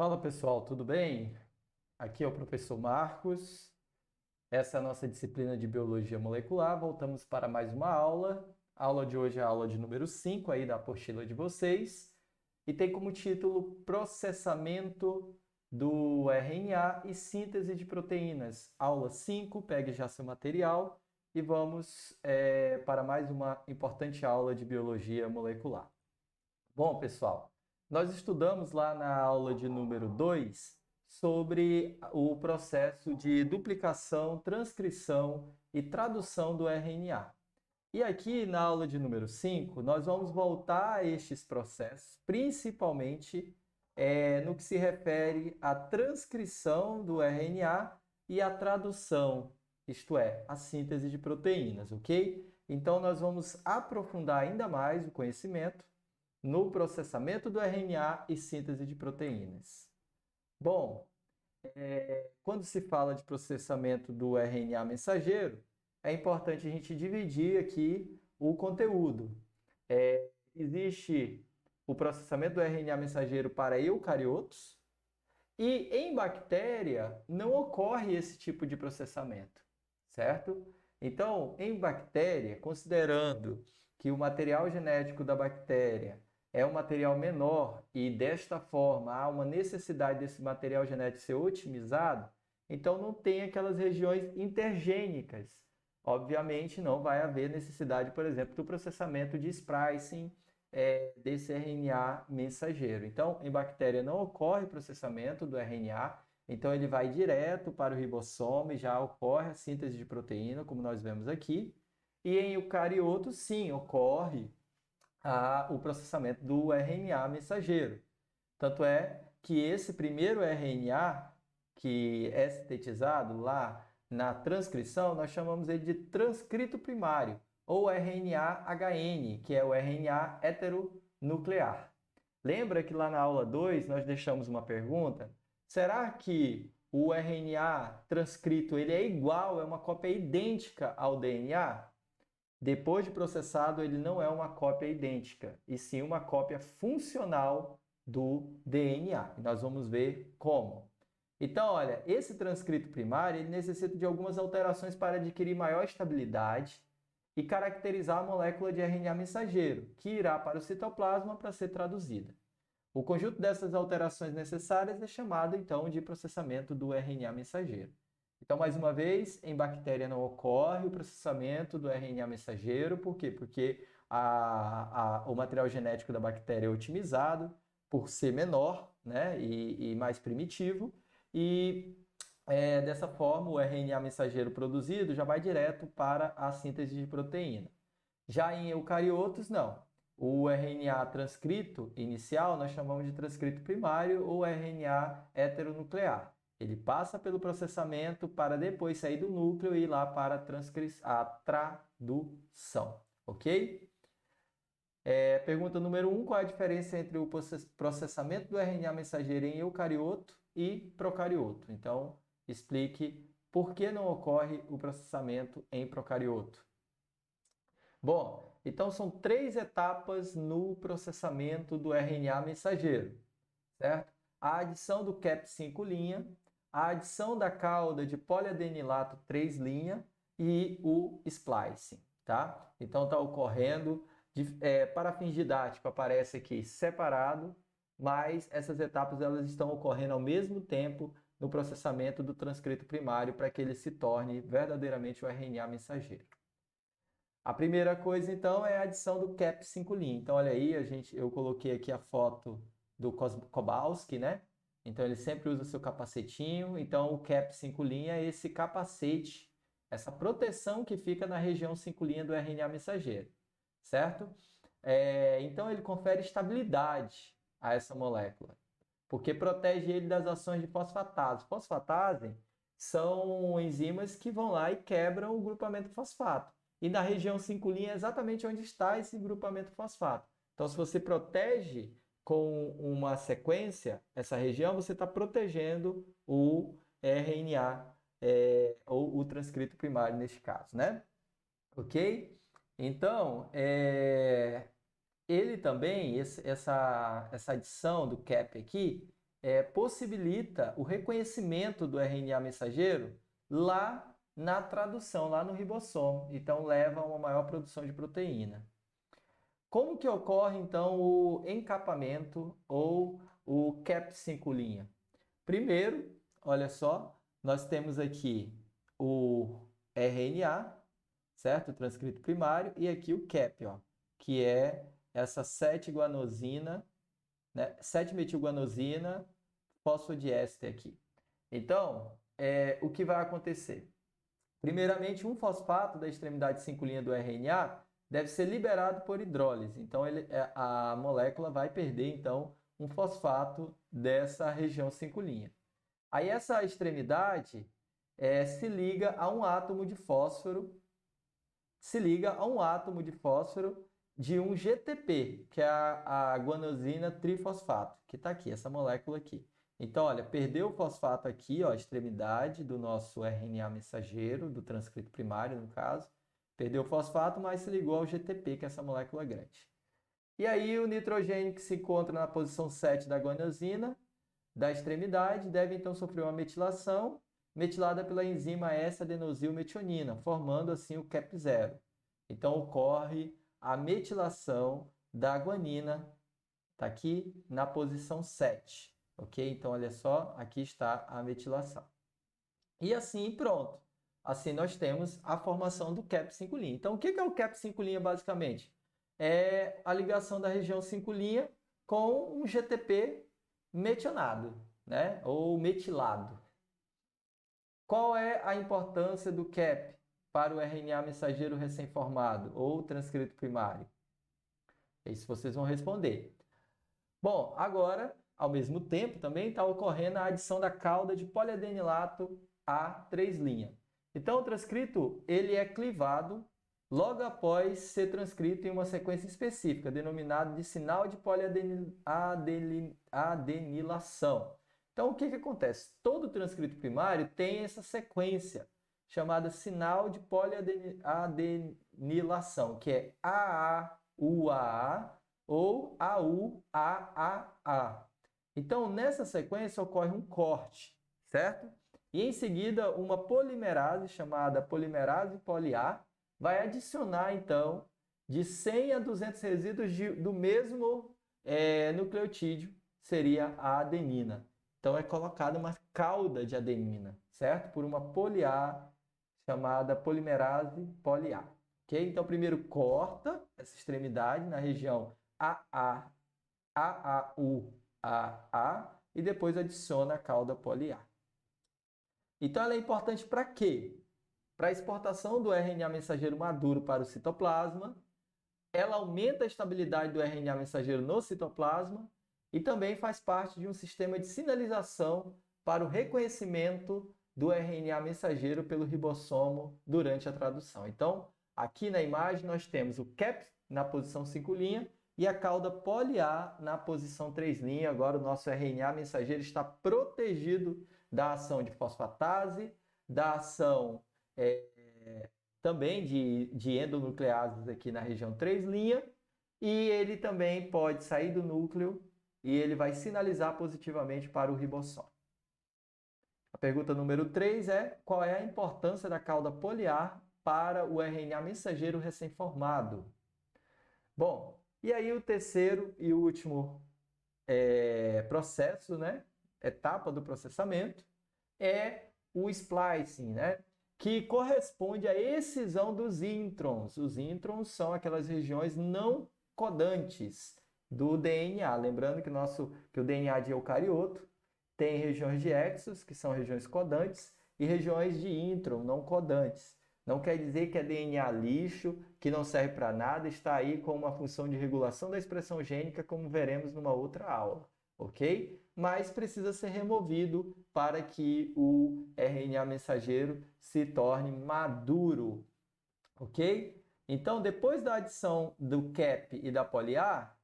Fala pessoal, tudo bem? Aqui é o professor Marcos. Essa é a nossa disciplina de Biologia Molecular. Voltamos para mais uma aula. A aula de hoje é a aula de número 5 aí da apostila de vocês. E tem como título Processamento do RNA e síntese de proteínas. Aula 5, pegue já seu material e vamos para mais uma importante aula de Biologia Molecular. Bom, pessoal, nós estudamos lá na aula de número 2 sobre o processo de duplicação, transcrição e tradução do RNA. E aqui na aula de número 5, nós vamos voltar a estes processos, principalmente no que se refere à transcrição do RNA e à tradução, isto é, a síntese de proteínas, ok? Então, nós vamos aprofundar ainda mais o conhecimento no processamento do RNA e síntese de proteínas. Bom, quando se fala de processamento do RNA mensageiro, é importante a gente dividir aqui o conteúdo. Existe o processamento do RNA mensageiro para eucariotos e em bactéria não ocorre esse tipo de processamento, certo? Então, em bactéria, considerando que o material genético da bactéria é um material menor e desta forma há uma necessidade desse material genético ser otimizado, então não tem aquelas regiões intergênicas. Obviamente não vai haver necessidade, por exemplo, do processamento de splicing desse RNA mensageiro. Então, em bactéria não ocorre processamento do RNA, então ele vai direto para o ribossoma e já ocorre a síntese de proteína, como nós vemos aqui. E em eucariotos, sim, ocorre o processamento do RNA mensageiro. Tanto é que esse primeiro RNA que é sintetizado lá na transcrição, nós chamamos ele de transcrito primário, ou RNA-HN, que é o RNA heteronuclear. Lembra que lá na aula 2 nós deixamos uma pergunta? Será que o RNA transcrito ele é igual, é uma cópia idêntica ao DNA? Depois de processado, ele não é uma cópia idêntica, e sim uma cópia funcional do DNA. E nós vamos ver como. Então, olha, esse transcrito primário ele necessita de algumas alterações para adquirir maior estabilidade e caracterizar a molécula de RNA mensageiro, que irá para o citoplasma para ser traduzida. O conjunto dessas alterações necessárias é chamado, então, de processamento do RNA mensageiro. Então, mais uma vez, em bactéria não ocorre o processamento do RNA mensageiro. Por quê? Porque o material genético da bactéria é otimizado por ser menor, né, e mais primitivo. E dessa forma, o RNA mensageiro produzido já vai direto para a síntese de proteína. Já em eucariotos, não. O RNA transcrito inicial nós chamamos de transcrito primário ou RNA heteronuclear. Ele passa pelo processamento para depois sair do núcleo e ir lá para a tradução, ok? Pergunta número 1, qual é a diferença entre o processamento do RNA mensageiro em eucarioto e procarioto? Então, explique por que não ocorre o processamento em procarioto. Bom, então são 3 etapas no processamento do RNA mensageiro, certo? A adição do Cap5', a adição da cauda de poliadenilato 3' e o splicing, tá? Então está ocorrendo, para fins didáticos aparece aqui separado, mas essas etapas elas estão ocorrendo ao mesmo tempo no processamento do transcrito primário para que ele se torne verdadeiramente o RNA mensageiro. A primeira coisa, então, é a adição do Cap5'. Então, olha aí, eu coloquei aqui a foto do Kowalski, né? Então, ele sempre usa o seu capacetinho. Então, o Cap5' é esse capacete, essa proteção que fica na região 5' do RNA mensageiro, certo? Então, ele confere estabilidade a essa molécula, porque protege ele das ações de fosfatase. Fosfatase são enzimas que vão lá e quebram o grupamento fosfato. E na região 5' é exatamente onde está esse grupamento fosfato. Então, se você protege com uma sequência essa região, você está protegendo o RNA, ou o transcrito primário neste caso, né? Ok? Então, ele também, essa adição do cap aqui, possibilita o reconhecimento do RNA mensageiro lá na tradução, lá no ribossomo. Então, leva a uma maior produção de proteína. Como que ocorre, então, o encapamento ou o Cap5'? Primeiro, olha só, nós temos aqui o RNA, certo? O transcrito primário, e aqui o Cap, ó, que é essa 7-guanosina, né? 7-metilguanosina fosfodiéster aqui. Então, o que vai acontecer? Primeiramente, um fosfato da extremidade 5' do RNA deve ser liberado por hidrólise. Então, a molécula vai perder, então, um fosfato dessa região 5'. Aí, essa extremidade se liga a um átomo de fósforo, de um GTP, que é a guanosina trifosfato, que está aqui, essa molécula aqui. Então, olha, perdeu o fosfato aqui, ó, a extremidade do nosso RNA mensageiro, do transcrito primário, no caso. Perdeu o fosfato, mas se ligou ao GTP, que é essa molécula grande. E aí, o nitrogênio que se encontra na posição 7 da guanosina, da extremidade, deve então sofrer uma metilação, metilada pela enzima S-adenosilmetionina, formando assim o CAP0. Então, ocorre a metilação da guanina, está aqui na posição 7. Ok? Então, olha só, aqui está a metilação. E assim, pronto. Assim, nós temos a formação do Cap5'. Então, o que é o Cap5', basicamente? É a ligação da região 5' com um GTP metionado, né? Ou metilado. Qual é a importância do Cap para o RNA mensageiro recém-formado ou transcrito primário? Isso vocês vão responder. Bom, agora, ao mesmo tempo, também está ocorrendo a adição da cauda de poliadenilato a 3'. Então, o transcrito ele é clivado logo após ser transcrito em uma sequência específica, denominada de sinal de poliadenilação. Então, o que acontece? Todo transcrito primário tem essa sequência chamada sinal de poliadenilação, que é AAUAA ou AUAAA. Então, nessa sequência ocorre um corte, certo? E em seguida, uma polimerase chamada polimerase poli-A vai adicionar, então, de 100 a 200 resíduos do mesmo nucleotídeo, seria a adenina. Então, é colocada uma cauda de adenina, certo? Por uma poli-A chamada polimerase poli-A. Okay? Então, primeiro corta essa extremidade na região AAUAA e depois adiciona a cauda poli-A. Então, ela é importante para quê? Para a exportação do RNA mensageiro maduro para o citoplasma, ela aumenta a estabilidade do RNA mensageiro no citoplasma e também faz parte de um sistema de sinalização para o reconhecimento do RNA mensageiro pelo ribossomo durante a tradução. Então, aqui na imagem nós temos o CAP na posição 5' e a cauda poli-A na posição 3'. Agora o nosso RNA mensageiro está protegido da ação de fosfatase, da ação também de endonucleases aqui na região 3', e ele também pode sair do núcleo e ele vai sinalizar positivamente para o ribossomo. A pergunta número 3 é: qual é a importância da cauda poli-A para o RNA mensageiro recém-formado? Bom, e aí o terceiro e último processo, né? Etapa do processamento, é o splicing, né? Que corresponde à excisão dos introns. Os introns são aquelas regiões não codantes do DNA. Lembrando que o DNA de eucarioto tem regiões de exos, que são regiões codantes, e regiões de intron, não codantes. Não quer dizer que é DNA lixo, que não serve para nada, está aí com uma função de regulação da expressão gênica, como veremos numa outra aula, ok? Mas precisa ser removido para que o RNA mensageiro se torne maduro, ok? Então, depois da adição do CAP e da poli-A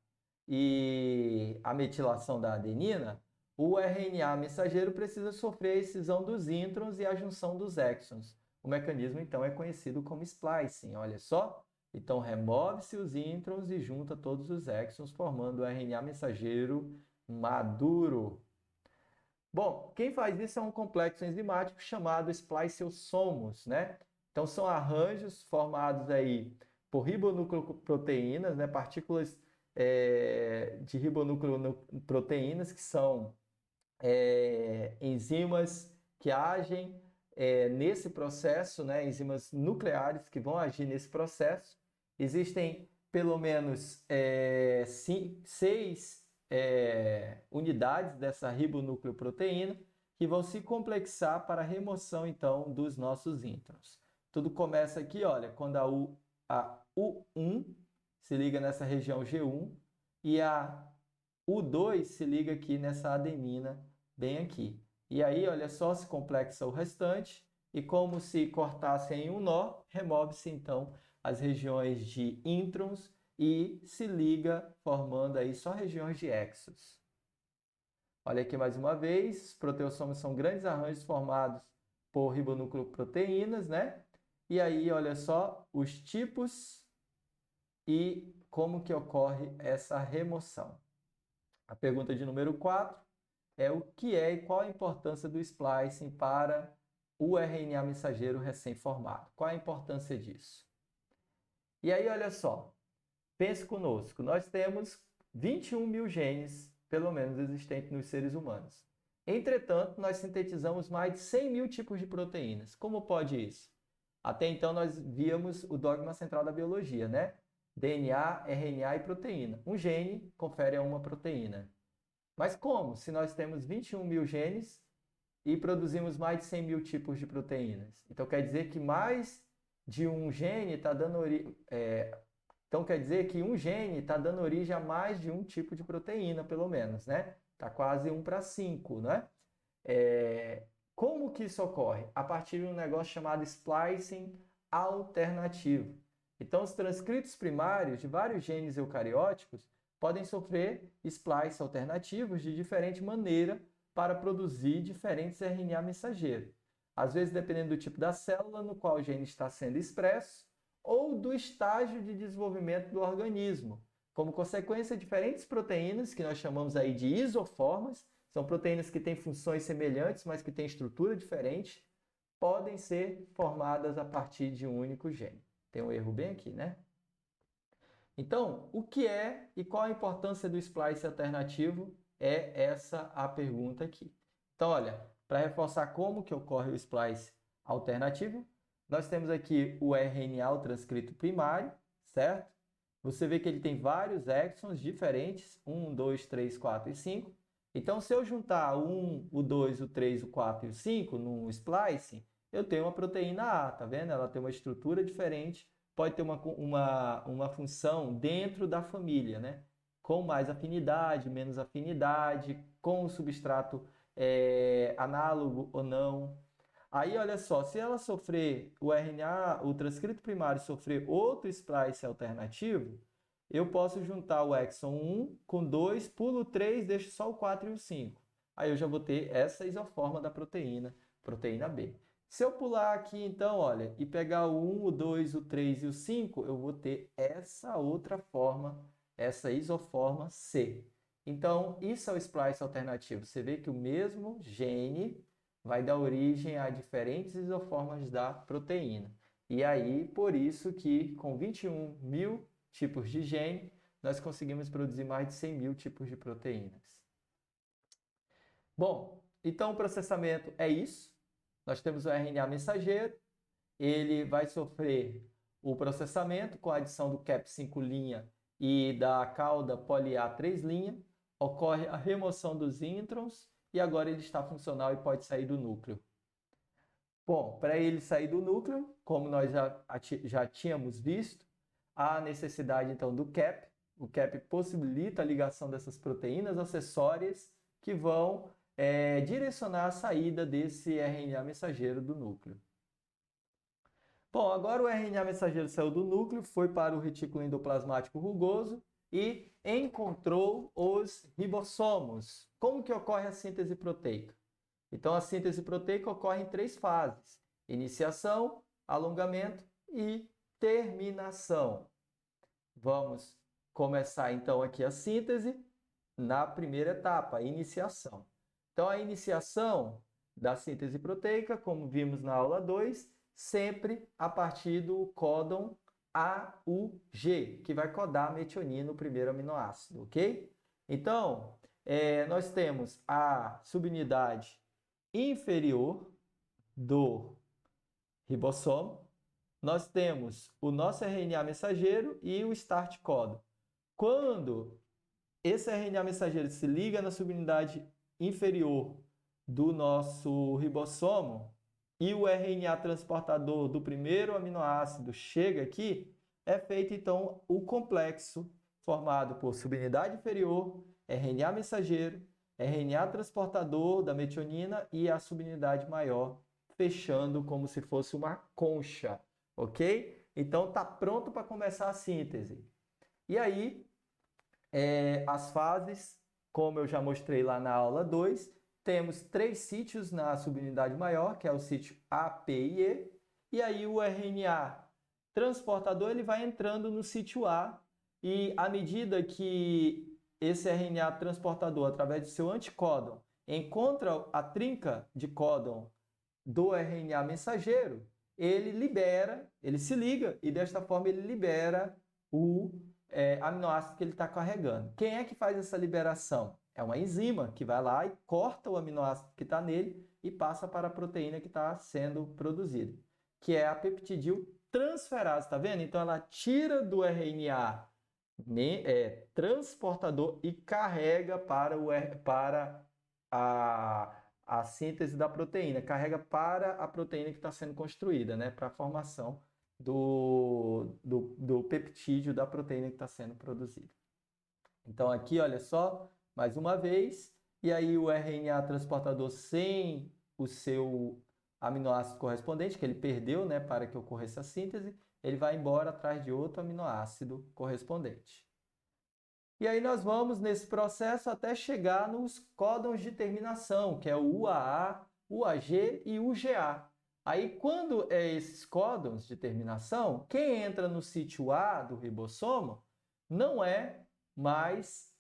e a metilação da adenina, o RNA mensageiro precisa sofrer a excisão dos introns e a junção dos exons. O mecanismo, então, é conhecido como splicing, olha só. Então, remove-se os introns e junta todos os exons, formando o RNA mensageiro maduro. Bom, quem faz isso é um complexo enzimático chamado spliceossomos, né? Então, são arranjos formados aí por ribonucleoproteínas, né? Partículas de ribonucleoproteínas, que são enzimas que agem nesse processo, né? Enzimas nucleares que vão agir nesse processo. Existem pelo menos 6 unidades dessa ribonucleoproteína que vão se complexar para a remoção, então, dos nossos introns. Tudo começa aqui, olha, quando a U1 se liga nessa região G1 e a U2 se liga aqui nessa adenina, bem aqui. E aí, olha só, se complexa o restante e como se cortasse em um nó, remove-se, então, as regiões de introns e se liga formando aí só regiões de exos. Olha aqui mais uma vez, proteossomos são grandes arranjos formados por ribonucleoproteínas, né? E aí, olha só, os tipos e como que ocorre essa remoção. A pergunta de número 4 é o que é e qual a importância do splicing para o RNA mensageiro recém-formado. Qual a importância disso? E aí, olha só, pense conosco, nós temos 21 mil genes, pelo menos, existentes nos seres humanos. Entretanto, nós sintetizamos mais de 100 mil tipos de proteínas. Como pode isso? Até então, nós víamos o dogma central da biologia, né? DNA, RNA e proteína. Um gene confere a uma proteína. Mas como? Se nós temos 21 mil genes e produzimos mais de 100 mil tipos de proteínas. Então, quer dizer que mais de um gene está dando origem... Então, quer dizer que um gene está dando origem a mais de um tipo de proteína, pelo menos, né? Está quase 1 para 5, né? Como que isso ocorre? A partir de um negócio chamado splicing alternativo. Então, os transcritos primários de vários genes eucarióticos podem sofrer splice alternativos de diferente maneira para produzir diferentes RNA mensageiros. Às vezes, dependendo do tipo da célula no qual o gene está sendo expresso, ou do estágio de desenvolvimento do organismo. Como consequência, diferentes proteínas, que nós chamamos aí de isoformas, são proteínas que têm funções semelhantes, mas que têm estrutura diferente, podem ser formadas a partir de um único gene. Tem um erro bem aqui, né? Então, o que é e qual a importância do splice alternativo? É essa a pergunta aqui. Então, olha, para reforçar como que ocorre o splice alternativo, nós temos aqui o RNA, o transcrito primário, certo? Você vê que ele tem vários exons diferentes, 1, 2, 3, 4 e 5. Então, se eu juntar o 1, o 2, o 3, o 4 e o 5 num splice, eu tenho uma proteína A, tá vendo? Ela tem uma estrutura diferente, pode ter uma função dentro da família, né? Com mais afinidade, menos afinidade, com o substrato análogo ou não. Aí, olha só, se ela sofrer o RNA, o transcrito primário sofrer outro splice alternativo, eu posso juntar o exon 1 com 2, pulo 3, deixo só o 4 e o 5. Aí eu já vou ter essa isoforma da proteína B. Se eu pular aqui, então, olha, e pegar o 1, o 2, o 3 e o 5, eu vou ter essa outra forma, essa isoforma C. Então, isso é o splice alternativo. Você vê que o mesmo gene vai dar origem a diferentes isoformas da proteína. E aí, por isso que com 21 mil tipos de gene, nós conseguimos produzir mais de 100 mil tipos de proteínas. Bom, então o processamento é isso. Nós temos o RNA mensageiro, ele vai sofrer o processamento com a adição do cap 5' e da cauda poly-A 3', ocorre a remoção dos introns e agora ele está funcional e pode sair do núcleo. Bom, para ele sair do núcleo, como nós já tínhamos visto, há necessidade então do cap. O cap possibilita a ligação dessas proteínas acessórias que vão direcionar a saída desse RNA mensageiro do núcleo. Bom, agora o RNA mensageiro saiu do núcleo, foi para o retículo endoplasmático rugoso e encontrou os ribossomos. Como que ocorre a síntese proteica? Então, a síntese proteica ocorre em 3 fases: iniciação, alongamento e terminação. Vamos começar então aqui a síntese na primeira etapa, a iniciação. Então, a iniciação da síntese proteica, como vimos na aula 2, sempre a partir do códon AUG, que vai codar a metionina, o primeiro aminoácido, ok? Então, nós temos a subunidade inferior do ribossomo, nós temos o nosso RNA mensageiro e o start codon. Quando esse RNA mensageiro se liga na subunidade inferior do nosso ribossomo e o RNA transportador do primeiro aminoácido chega aqui, é feito então o complexo formado por subunidade inferior, RNA mensageiro, RNA transportador da metionina e a subunidade maior, fechando como se fosse uma concha, ok? Então está pronto para começar a síntese. E aí, as fases, como eu já mostrei lá na aula 2, temos 3 sítios na subunidade maior, que é o sítio A, P e E, e aí o RNA transportador ele vai entrando no sítio A, e à medida que esse RNA transportador, através do seu anticódon, encontra a trinca de códon do RNA mensageiro, ele se liga e desta forma ele libera o aminoácido que ele está carregando. Quem é que faz essa liberação? É uma enzima que vai lá e corta o aminoácido que está nele e passa para a proteína que está sendo produzida, que é a peptidiltransferase, tá vendo? Então ela tira do RNA transportador e carrega para a síntese da proteína, carrega para a proteína que está sendo construída, né? Para a formação do peptídeo da proteína que está sendo produzida. Então aqui, olha só, mais uma vez, e aí o RNA transportador sem o seu aminoácido correspondente, que ele perdeu, né, para que ocorresse a síntese, ele vai embora atrás de outro aminoácido correspondente. E aí nós vamos nesse processo até chegar nos códons de terminação, que é o UAA, UAG e UGA. Aí, quando é esses códons de terminação, quem entra no sítio A do ribossomo não é mais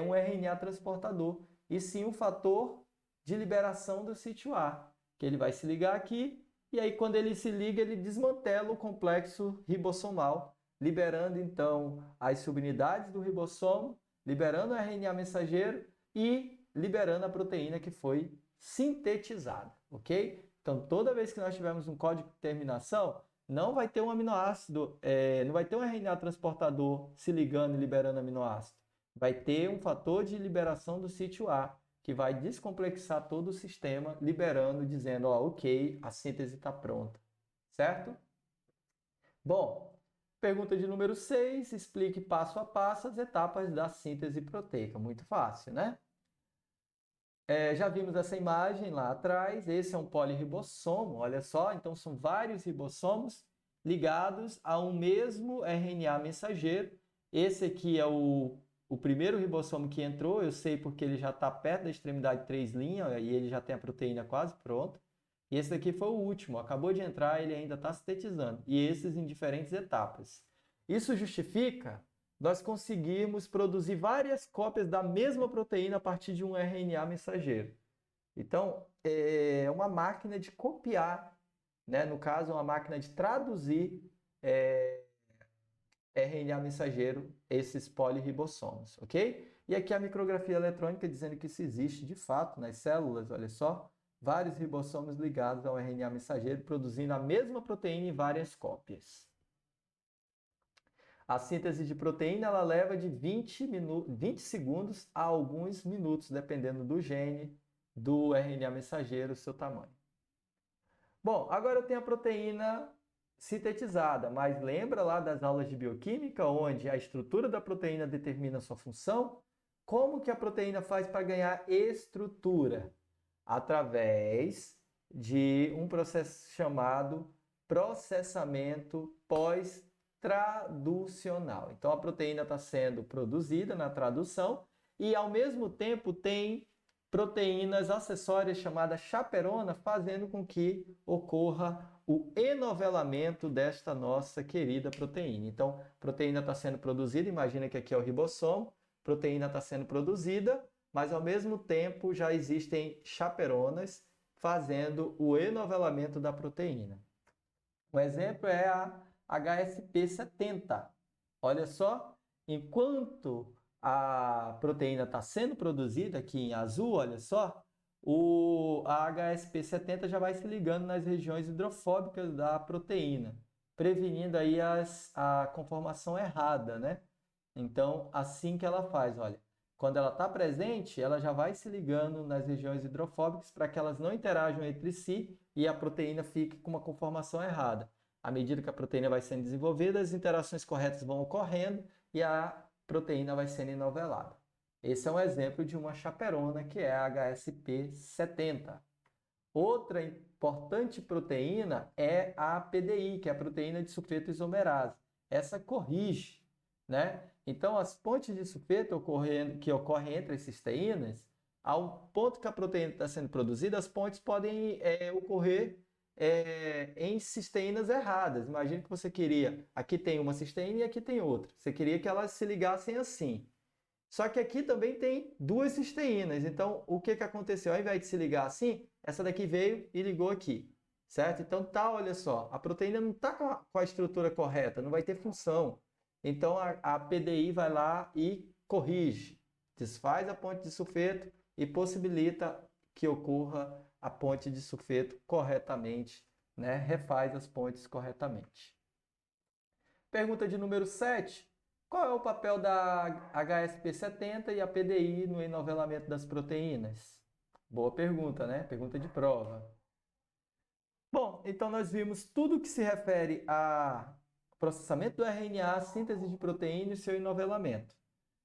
um RNA transportador, e sim um fator de liberação do sítio A, que ele vai se ligar aqui, e aí quando ele se liga, ele desmantela o complexo ribossomal, liberando então as subunidades do ribossomo, liberando o RNA mensageiro e liberando a proteína que foi sintetizada, ok? Então, toda vez que nós tivermos um código de terminação, não vai ter um aminoácido, não vai ter um RNA transportador se ligando e liberando aminoácido. Vai ter um fator de liberação do sítio A, que vai descomplexar todo o sistema, liberando, dizendo, ó, ok, a síntese está pronta, certo? Bom, pergunta de número 6, explique passo a passo as etapas da síntese proteica. Muito fácil, né? Já vimos essa imagem lá atrás, esse é um polirribossomo, olha só, então são vários ribossomos ligados a um mesmo RNA mensageiro. Esse aqui é o primeiro ribossomo que entrou, eu sei porque ele já está perto da extremidade 3' e ele já tem a proteína quase pronta. E esse daqui foi o último, acabou de entrar, ele ainda está sintetizando. E esses em diferentes etapas. Isso justifica nós conseguirmos produzir várias cópias da mesma proteína a partir de um RNA mensageiro. Então, é uma máquina de copiar, né? No caso, é uma máquina de traduzir RNA mensageiro, esses polirribossomos, ok? E aqui a micrografia eletrônica dizendo que isso existe de fato nas células, olha só, vários ribossomos ligados ao RNA mensageiro, produzindo a mesma proteína em várias cópias. A síntese de proteína ela leva de 20 segundos a alguns minutos, dependendo do gene, do RNA mensageiro, seu tamanho. Bom, agora eu tenho a proteína sintetizada, mas lembra lá das aulas de bioquímica, onde a estrutura da proteína determina a sua função? Como que a proteína faz para ganhar estrutura? Através de um processo chamado processamento pós-traducional. Então, a proteína está sendo produzida na tradução e, ao mesmo tempo, tem proteínas acessórias chamadas chaperona, fazendo com que ocorra o enovelamento desta nossa querida proteína. Então, a proteína está sendo produzida, imagina que aqui é o ribossomo, a proteína está sendo produzida, mas ao mesmo tempo já existem chaperonas fazendo o enovelamento da proteína. Um exemplo é a HSP70. Olha só, enquanto a proteína está sendo produzida aqui em azul, olha só, a HSP70 já vai se ligando nas regiões hidrofóbicas da proteína, prevenindo aí a conformação errada, né? Então, assim que ela faz, olha, quando ela está presente, ela já vai se ligando nas regiões hidrofóbicas para que elas não interajam entre si e a proteína fique com uma conformação errada. À medida que a proteína vai sendo desenvolvida, as interações corretas vão ocorrendo e a proteína vai sendo enovelada. Esse é um exemplo de uma chaperona que é a HSP70. Outra importante proteína é a PDI, que é a proteína de sulfeto isomerase. Essa corrige, né? Então, as pontes de sulfeto que ocorrem entre as cisteínas, ao ponto que a proteína está sendo produzida, as pontes podem ocorrer em cisteínas erradas. Imagina que você queria, aqui tem uma cisteína e aqui tem outra. Você queria que elas se ligassem assim. Só que aqui também tem duas cisteínas. Então, o que aconteceu? Ao invés de se ligar assim, essa daqui veio e ligou aqui, certo? Então, tá, olha só, a proteína não está com a estrutura correta, não vai ter função. Então, a PDI vai lá e corrige, desfaz a ponte de sulfeto e possibilita que ocorra a ponte de sulfeto corretamente, né? Refaz as pontes corretamente. Pergunta de número 7. Qual é o papel da HSP70 e a PDI no enovelamento das proteínas? Boa pergunta, né? Pergunta de prova. Bom, então nós vimos tudo que se refere a processamento do RNA, síntese de proteína e seu enovelamento.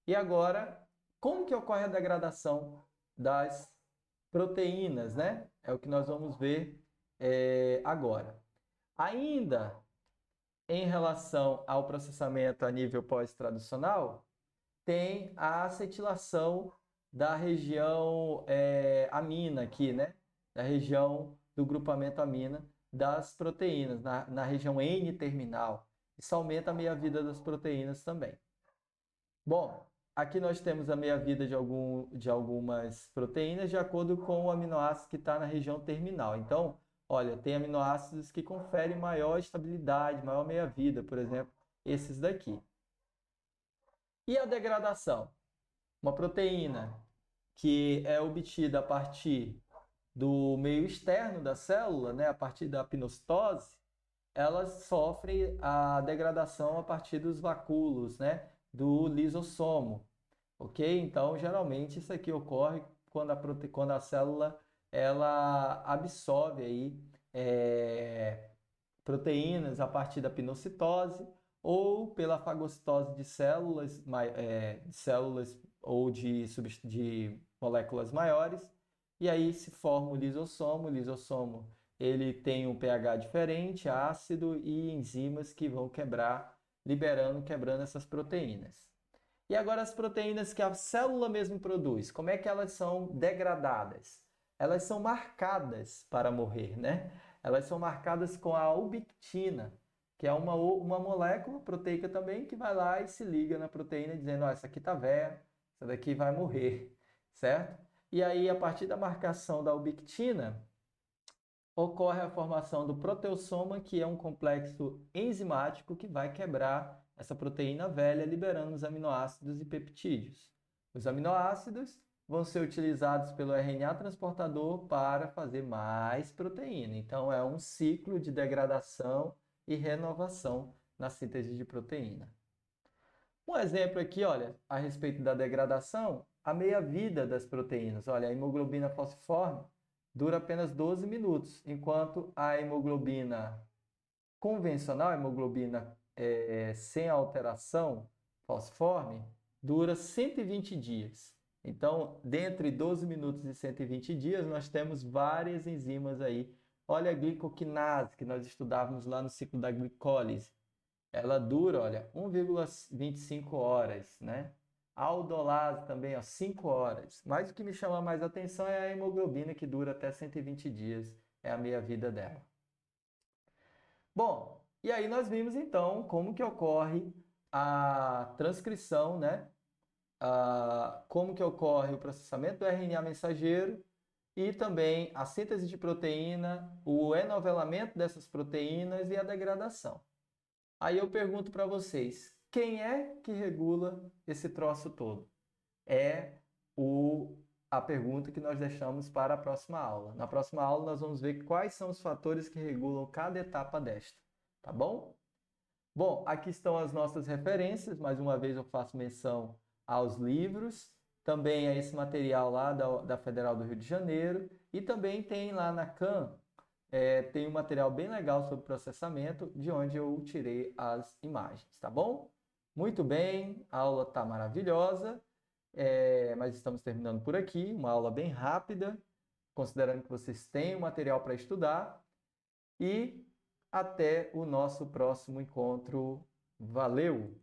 E agora, como que ocorre a degradação das proteínas, né? É o que nós vamos ver agora. Ainda em relação ao processamento a nível pós-traducional, tem a acetilação da região amina aqui, né? Da região do grupamento amina das proteínas, na região N-terminal. Isso aumenta a meia-vida das proteínas também. Bom, aqui nós temos a meia-vida de algumas proteínas de acordo com o aminoácido que está na região terminal. Então, olha, tem aminoácidos que conferem maior estabilidade, maior meia-vida, por exemplo, esses daqui. E a degradação? Uma proteína que é obtida a partir do meio externo da célula, né, a partir da pinocitose, ela sofre a degradação a partir dos vacúolos, né, do lisossomo, ok? Então, geralmente, isso aqui ocorre quando a célula ela absorve aí, proteínas a partir da pinocitose ou pela fagocitose de células ou de moléculas maiores, e aí se forma o lisossomo. O lisossomo ele tem um pH diferente, ácido e enzimas que vão quebrando essas proteínas. E agora as proteínas que a célula mesmo produz, como é que elas são degradadas? Elas são marcadas para morrer, né? Elas são marcadas com a ubictina, que é uma molécula proteica também que vai lá e se liga na proteína dizendo, essa aqui tá velha, essa daqui vai morrer, certo? E aí, a partir da marcação da ubictina, ocorre a formação do proteossoma, que é um complexo enzimático que vai quebrar essa proteína velha, liberando os aminoácidos e peptídeos. Os aminoácidos vão ser utilizados pelo RNA transportador para fazer mais proteína. Então, é um ciclo de degradação e renovação na síntese de proteína. Um exemplo aqui, olha, a respeito da degradação, a meia-vida das proteínas. Olha, a hemoglobina falciforme dura apenas 12 minutos, enquanto a hemoglobina convencional, a hemoglobina sem alteração falciforme, dura 120 dias. Então, dentre 12 minutos e 120 dias, nós temos várias enzimas aí. Olha a glicoquinase, que nós estudávamos lá no ciclo da glicólise. Ela dura, olha, 1,25 horas, né? A aldolase também, ó, 5 horas. Mas o que me chama mais atenção é a hemoglobina, que dura até 120 dias, é a meia-vida dela. Bom, e aí nós vimos então como que ocorre a transcrição, né, como que ocorre o processamento do RNA mensageiro e também a síntese de proteína, o enovelamento dessas proteínas e a degradação. Aí eu pergunto para vocês, quem é que regula esse troço todo? É a pergunta que nós deixamos para a próxima aula. Na próxima aula nós vamos ver quais são os fatores que regulam cada etapa desta, tá bom? Bom, aqui estão as nossas referências, mais uma vez eu faço menção aos livros, também a esse material lá da Federal do Rio de Janeiro, e também tem lá na CAM, tem um material bem legal sobre processamento, de onde eu tirei as imagens, tá bom? Muito bem, a aula está maravilhosa, mas estamos terminando por aqui, uma aula bem rápida, considerando que vocês têm o material para estudar, e até o nosso próximo encontro. Valeu!